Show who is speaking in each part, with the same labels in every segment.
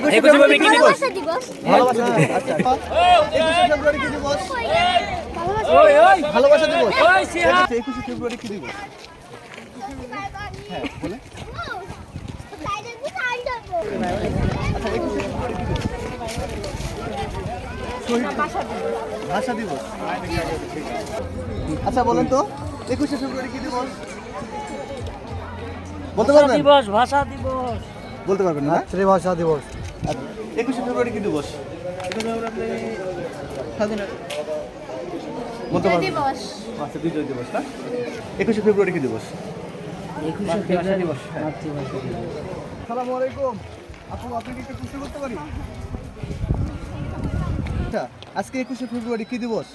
Speaker 1: 21শে ফেব্রুয়ারি কি দিবস?
Speaker 2: ভালোবাসা দিবস।
Speaker 1: ভালোবাসা দিবস। আচ্ছা 21শে ফেব্রুয়ারি কি দিবস? ভালোবাসা দিবস। আচ্ছা 21শে ফেব্রুয়ারি কি দিবস? হ্যাঁ বলে। আচ্ছা 21শে ফেব্রুয়ারি কি দিবস? ভাষা দিবস। আচ্ছা বলেন তো 21শে ফেব্রুয়ারি কি দিবস? বলতে পারবেন?
Speaker 3: দিবস, ভাষা দিবস,
Speaker 1: বলতে পারবেন না?
Speaker 4: মাতৃভাষা দিবস।
Speaker 1: 21শে ফেব্রুয়ারি কি দিবস? বলতে পারবেন?
Speaker 2: দিবস।
Speaker 1: আচ্ছা বিজয় দিবস না? 21শে ফেব্রুয়ারি কি দিবস?
Speaker 3: 21শে ফেব্রুয়ারি দিবস, মাতৃভাষা দিবস।
Speaker 1: আসসালামু আলাইকুম। আপনি কি একটা প্রশ্ন করতে পারি? আচ্ছা আজকে 21শে ফেব্রুয়ারি কি দিবস?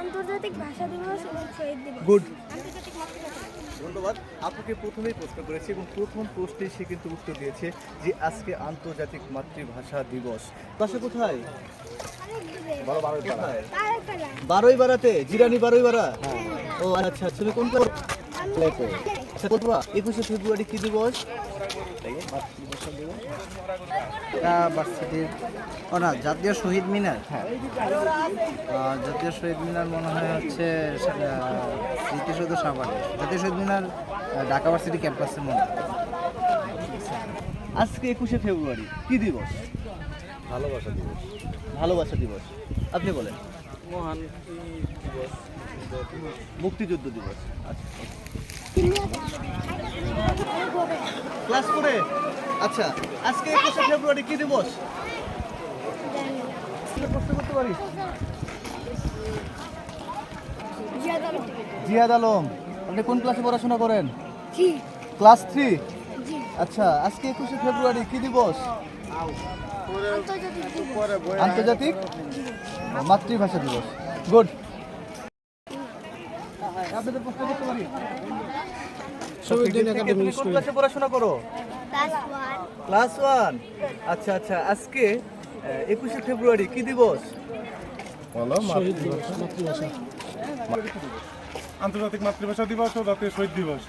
Speaker 2: আন্তর্জাতিক ভাষা দিবস এবং শহীদ দিবস।
Speaker 1: গুড।
Speaker 2: আন্তর্জাতিক মাতৃভাষা দিবস।
Speaker 1: ধন্যবাদ। আপনাকে প্রথমেই প্রশ্ন করেছি এবং প্রথম প্রশ্নে সে কিন্তু উত্তর দিয়েছে যে আজকে আন্তর্জাতিক মাতৃভাষা দিবস। বাসা কোথায়? কোথায়?
Speaker 2: তারাকালা।
Speaker 1: বারোইবাড়াতে, জিরানি বারোইবাড়া। ও আচ্ছা তুমি কোন ক্লাস? আচ্ছা বলবা 21শে ফেব্রুয়ারি কি দিবস?
Speaker 4: ভার্সিটির না জাতীয় শহীদ মিনার।
Speaker 1: হ্যাঁ
Speaker 4: জাতীয় শহীদ মিনার মনে হয় হচ্ছে স্মৃতিসৌধ সাভারে। জাতীয় শহীদ মিনার ঢাকা ভার্সিটি ক্যাম্পাসের মধ্যে।
Speaker 1: আজকে 21শে ফেব্রুয়ারি কি দিবস?
Speaker 4: ভালোবাসা দিবস।
Speaker 1: ভালোবাসা দিবস। আপনি বলেন।
Speaker 4: মহান দিবস।
Speaker 1: মুক্তিযুদ্ধ দিবস। আচ্ছা ক্লাস করে। আচ্ছা আজকে 21শে ফেব্রুয়ারি কি দিবস? প্রশ্ন করতে পারি? জিয়াদ আলম। আপনি কোন ক্লাসে পড়াশোনা করেন? ক্লাস 3। আচ্ছা আজকে 21শে ফেব্রুয়ারি কি দিবস? আন্তর্জাতিক মাতৃভাষা দিবস। গুড। আপনাদের প্রশ্ন করতে পারি? তুমি কোন ক্লাসে পড়াশোনা করো? ক্লাস 1। আচ্ছা আচ্ছা আজকে 21শে ফেব্রুয়ারি কি দিবস?
Speaker 5: আন্তর্জাতিক মাতৃভাষা দিবস ও জাতীয় শহীদ দিবস।